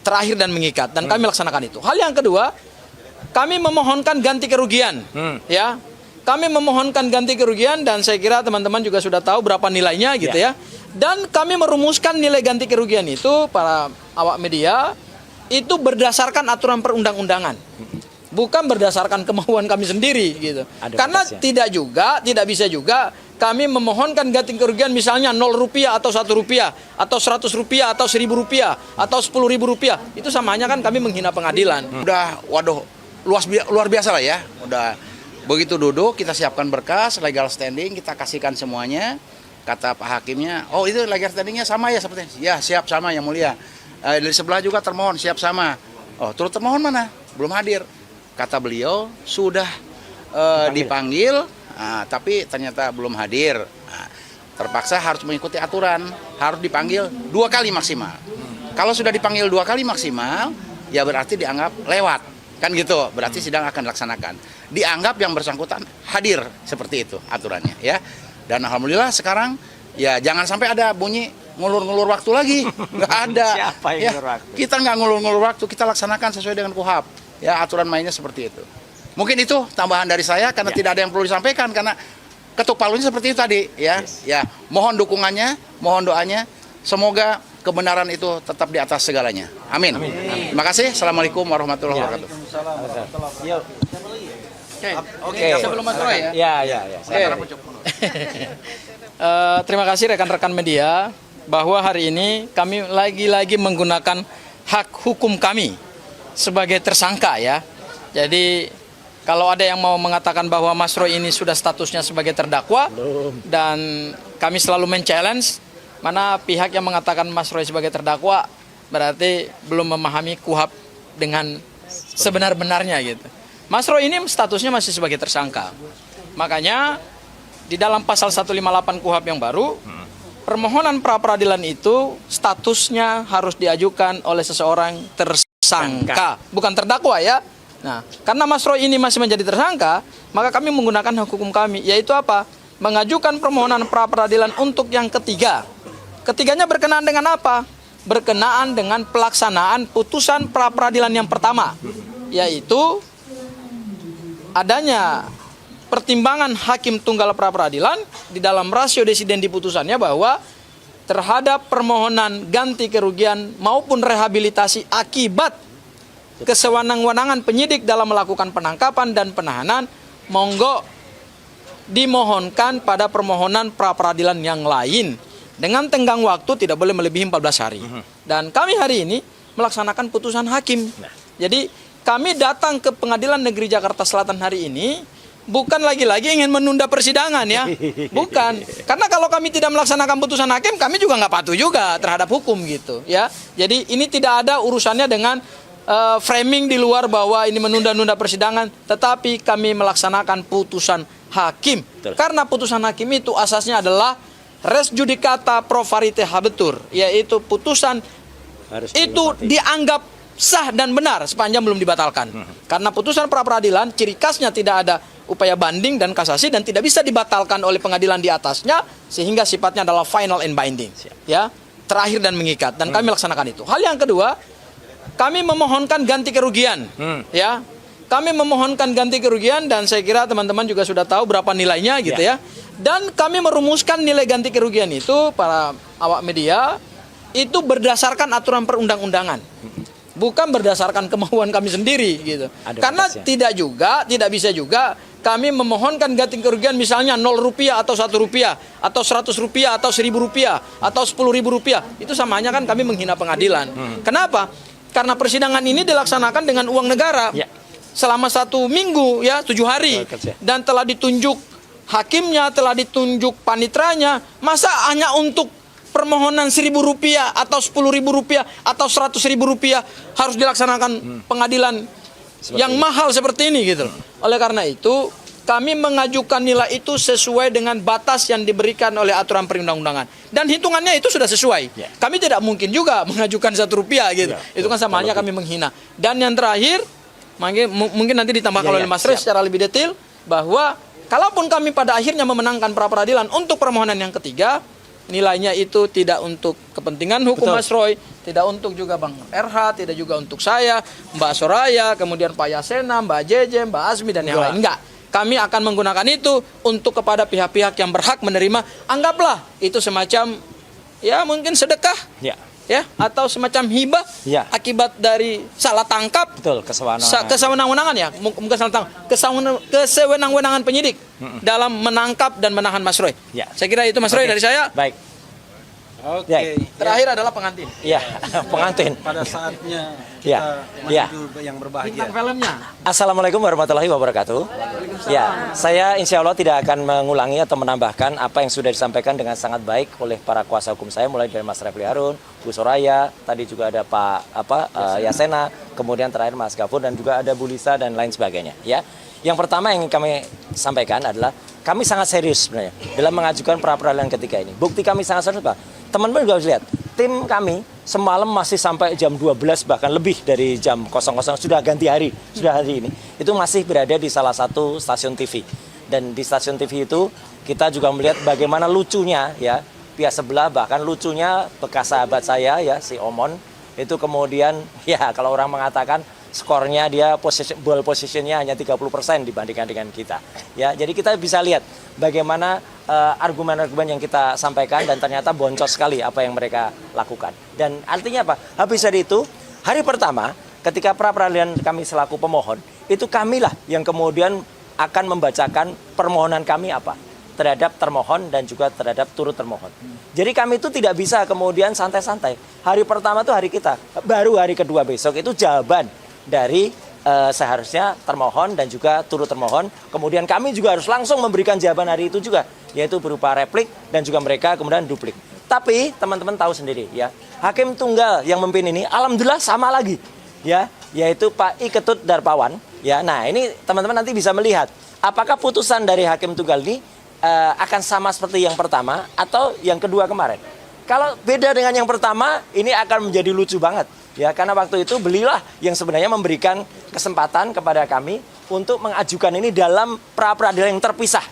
terakhir dan mengikat, dan kami laksanakan itu. Hal yang kedua, kami memohonkan ganti kerugian. Ya, kami memohonkan ganti kerugian, dan saya kira teman-teman juga sudah tahu berapa nilainya gitu ya. Dan kami merumuskan nilai ganti kerugian itu, para awak media, itu berdasarkan aturan perundang-undangan, bukan berdasarkan kemauan kami sendiri gitu. Karena tidak bisa juga kami memohonkan ganti kerugian misalnya 0 rupiah atau 1 rupiah atau 100 rupiah atau 1000 rupiah atau 10.000 rupiah. Itu samanya kan kami menghina pengadilan. Udah, waduh, luar biasa lah ya. Udah begitu duduk, kita siapkan berkas, legal standing, kita kasihkan semuanya. Kata Pak Hakimnya, oh itu legal standingnya sama ya sepertinya. Ya, siap sama yang mulia. Dari sebelah juga termohon, siap sama. Oh, turut termohon mana? Belum hadir. Kata beliau, sudah dipanggil, tapi ternyata belum hadir. Terpaksa harus mengikuti aturan, harus dipanggil 2 kali maksimal. Kalau sudah dipanggil 2 kali maksimal, ya berarti dianggap lewat. Kan gitu, berarti sidang akan dilaksanakan. Dianggap yang bersangkutan hadir, seperti itu aturannya ya. Dan alhamdulillah sekarang ya jangan sampai ada bunyi ngulur-ngulur waktu lagi. Nggak ada. Siapa yang ngulur waktu? Kita nggak ngulur-ngulur waktu, kita laksanakan sesuai dengan KUHAP. Ya, aturan mainnya seperti itu. Mungkin itu tambahan dari saya karena tidak ada yang perlu disampaikan karena ketuk palunya seperti itu tadi ya. Ya, mohon dukungannya, mohon doanya. Semoga kebenaran itu tetap di atas segalanya. Amin. Terima kasih. Assalamualaikum warahmatullahi wabarakatuh. Oke. Sebelum Mas Roy Ya. Terima kasih rekan-rekan media bahwa hari ini kami lagi-lagi menggunakan hak hukum kami sebagai tersangka ya. Jadi kalau ada yang mau mengatakan bahwa Mas Roy ini sudah statusnya sebagai terdakwa, dan kami selalu men-challenge, mana pihak yang mengatakan Mas Roy sebagai terdakwa berarti belum memahami KUHAP dengan sebenar-benarnya gitu. Mas Roy ini statusnya masih sebagai tersangka. Makanya di dalam pasal 158 KUHAP yang baru, permohonan pra-peradilan itu statusnya harus diajukan oleh seseorang tersangka, bukan terdakwa ya. Nah, karena Mas Roy ini masih menjadi tersangka, maka kami menggunakan hak hukum kami, yaitu apa? Mengajukan permohonan pra-peradilan untuk yang ketiga. Ketiganya berkenaan dengan apa? Berkenaan dengan pelaksanaan putusan pra-peradilan yang pertama, yaitu adanya pertimbangan hakim tunggal pra-peradilan di dalam rasio desiden di putusannya bahwa terhadap permohonan ganti kerugian maupun rehabilitasi akibat kesewenang-wenangan penyidik dalam melakukan penangkapan dan penahanan, monggo dimohonkan pada permohonan pra-peradilan yang lain dengan tenggang waktu tidak boleh melebihi 14 hari. Dan kami hari ini melaksanakan putusan hakim. Jadi kami datang ke Pengadilan Negeri Jakarta Selatan hari ini bukan lagi-lagi ingin menunda persidangan ya. Bukan. Karena kalau kami tidak melaksanakan putusan hakim, kami juga nggak patuh juga terhadap hukum gitu ya. Jadi ini tidak ada urusannya dengan framing di luar bahwa ini menunda-nunda persidangan, tetapi kami melaksanakan putusan hakim. Karena putusan hakim itu asasnya adalah res judicata pro varite habetur, yaitu putusan itu dianggap sah dan benar sepanjang belum dibatalkan. Karena putusan pra-peradilan ciri khasnya tidak ada upaya banding dan kasasi dan tidak bisa dibatalkan oleh pengadilan di atasnya, sehingga sifatnya adalah final and binding. Ya, terakhir dan mengikat, dan kami laksanakan itu. Hal yang kedua, kami memohonkan ganti kerugian. Ya. Kami memohonkan ganti kerugian, dan saya kira teman-teman juga sudah tahu berapa nilainya gitu ya. Dan kami merumuskan nilai ganti kerugian itu, para awak media, itu berdasarkan aturan perundang-undangan, bukan berdasarkan kemauan kami sendiri gitu. Karena tidak bisa juga kami memohonkan ganti kerugian misalnya 0 rupiah atau 1 rupiah atau 100 rupiah atau 1000 rupiah atau 10.000 rupiah. Itu samanya kan kami menghina pengadilan. Kenapa? Karena persidangan ini dilaksanakan dengan uang negara selama 1 minggu ya, 7 hari, dan telah ditunjuk hakimnya, telah ditunjuk panitranya. Masa hanya untuk permohonan 1.000 rupiah atau 10.000 rupiah atau 100.000 rupiah harus dilaksanakan pengadilan yang mahal seperti ini gitu. Oleh karena itu kami mengajukan nilai itu sesuai dengan batas yang diberikan oleh aturan perundang-undangan, dan hitungannya itu sudah sesuai. Kami tidak mungkin juga mengajukan 1 rupiah gitu. Itu kan sama aja kami menghina. Dan yang terakhir mungkin nanti ditambahkan oleh Mas Rez secara lebih detail bahwa kalaupun kami pada akhirnya memenangkan pra-peradilan untuk permohonan yang ketiga, nilainya itu tidak untuk kepentingan hukum Mas Roy, Tidak untuk juga Bang RH, tidak juga untuk saya, Mbak Soraya, kemudian Pak Yasena, Mbak Jeje, Mbak Azmi, dan yang lain. Enggak. Kami akan menggunakan itu untuk kepada pihak-pihak yang berhak menerima. Anggaplah itu semacam, ya mungkin sedekah. Ya, atau semacam hibah akibat dari salah tangkap. Betul, kesewenang-wenangan ya, bukan salah tangkap, kesewenang-wenangan penyidik dalam menangkap dan menahan Mas Roy. Saya kira itu Mas Roy dari saya. Baik. Oke. Terakhir adalah pengantin. Iya, pengantin. Pada saatnya Ya. menuju yang berbahagia. Bintang filmnya. Assalamualaikum warahmatullahi wabarakatuh. Ya, saya insya Allah tidak akan mengulangi atau menambahkan apa yang sudah disampaikan dengan sangat baik oleh para kuasa hukum saya, mulai dari Mas Refli Harun, Bu Soraya, tadi juga ada Pak Yasena, kemudian terakhir Mas Gafur, dan juga ada Bu Lisa dan lain sebagainya. Ya, yang pertama yang kami sampaikan adalah kami sangat serius sebenarnya dalam mengajukan pra peradilan ketika ini. Bukti kami sangat serius, Pak. Teman-teman juga harus lihat, tim kami semalam masih sampai jam 12 bahkan lebih dari jam 00 sudah ganti hari, sudah hari ini. Itu masih berada di salah satu stasiun TV. Dan di stasiun TV itu kita juga melihat bagaimana lucunya ya pihak sebelah, bahkan lucunya bekas sahabat saya ya si Omon itu kemudian ya kalau orang mengatakan skornya dia ball positionnya hanya 30% dibandingkan dengan kita. Ya, jadi kita bisa lihat bagaimana argumen-argumen yang kita sampaikan dan ternyata boncos sekali apa yang mereka lakukan. Dan artinya apa? Habis dari itu, hari pertama ketika pra peradilan kami selaku pemohon, itu kamilah yang kemudian akan membacakan permohonan kami apa terhadap termohon dan juga terhadap turut termohon. Jadi kami itu tidak bisa kemudian santai-santai. Hari pertama itu hari kita, baru hari kedua besok itu jawaban dari seharusnya termohon dan juga turut termohon. Kemudian kami juga harus langsung memberikan jawaban hari itu juga, yaitu berupa replik dan juga mereka kemudian duplik. Tapi teman-teman tahu sendiri ya, hakim tunggal yang memimpin ini alhamdulillah sama lagi ya, yaitu Pak I Ketut Darpawan ya. Nah, ini teman-teman nanti bisa melihat apakah putusan dari hakim tunggal ini akan sama seperti yang pertama atau yang kedua kemarin. Kalau beda dengan yang pertama, ini akan menjadi lucu banget. Ya, karena waktu itu belilah yang sebenarnya memberikan kesempatan kepada kami untuk mengajukan ini dalam pra peradilan yang terpisah.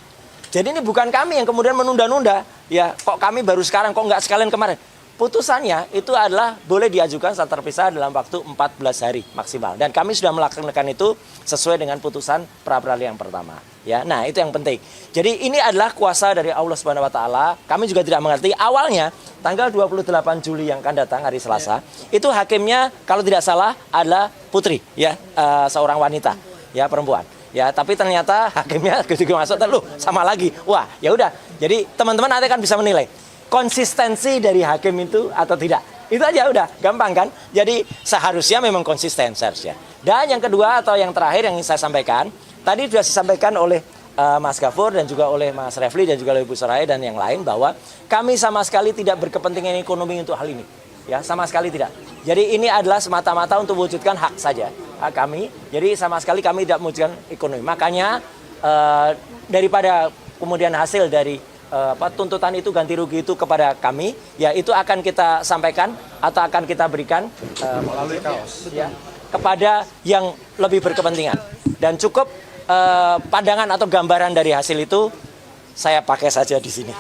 Jadi ini bukan kami yang kemudian menunda-nunda. Ya, kok kami baru sekarang, kok nggak sekalian kemarin. Putusannya itu adalah boleh diajukan secara terpisah dalam waktu 14 hari maksimal. Dan kami sudah melaksanakan itu sesuai dengan putusan pra peradilan yang pertama. Ya, nah itu yang penting. Jadi ini adalah kuasa dari Allah Subhanahu wa taala. Kami juga tidak mengerti awalnya tanggal 28 Juli yang akan datang hari Selasa, itu hakimnya kalau tidak salah adalah putri ya, seorang wanita ya, perempuan. Ya, tapi ternyata hakimnya begitu masuk terus sama lagi. Wah, ya udah. Jadi teman-teman nanti akan bisa menilai konsistensi dari hakim itu atau tidak. Itu aja udah, gampang kan? Jadi seharusnya memang konsisten seharusnya. Dan yang kedua atau yang terakhir yang ingin saya sampaikan, tadi sudah disampaikan oleh Mas Gafur dan juga oleh Mas Refli dan juga oleh Bu Soraya dan yang lain bahwa kami sama sekali tidak berkepentingan ekonomi untuk hal ini. Ya, sama sekali tidak. Jadi ini adalah semata-mata untuk mewujudkan hak saja, hak kami. Jadi sama sekali kami tidak mewujudkan ekonomi. Makanya daripada kemudian hasil dari tuntutan itu ganti rugi itu kepada kami, ya itu akan kita sampaikan atau akan kita berikan melalui kaos ya, kepada yang lebih berkepentingan. Dan cukup pandangan atau gambaran dari hasil itu saya pakai saja di sini.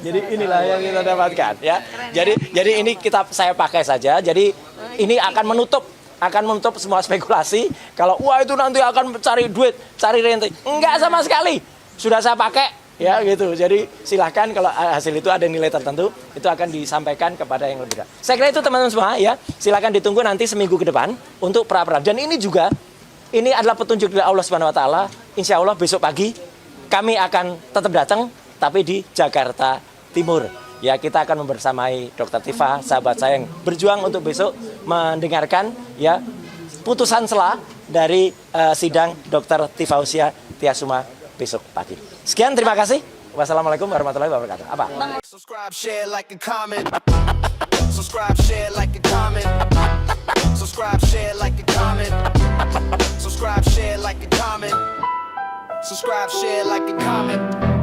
jadi inilah yang kita dapatkan ya. Jadi ini saya pakai saja. Jadi ini akan menutup semua spekulasi kalau wah itu nanti akan cari duit, cari rente. Enggak sama sekali. Sudah saya pakai ya gitu. Jadi silahkan kalau hasil itu ada nilai tertentu, itu akan disampaikan kepada yang lebih. Saya kira itu teman-teman semua ya. Silahkan ditunggu nanti seminggu ke depan untuk pra peradilan. Dan ini juga ini adalah petunjuk dari Allah Subhanahu wa taala. Insya Allah besok pagi kami akan tetap datang tapi di Jakarta Timur. Ya, kita akan membersamai Dr. Tifa, sahabat saya yang berjuang untuk besok mendengarkan ya putusan sela dari sidang Dr. Tifausia Tiasuma besok pagi. Sekian, terima kasih. Wassalamualaikum warahmatullahi wabarakatuh. Apa? Subscribe, share, like, and comment. Subscribe, share, like, and comment. Subscribe, share, like, and comment. Subscribe, share, like, and comment. Subscribe, share, like, and comment.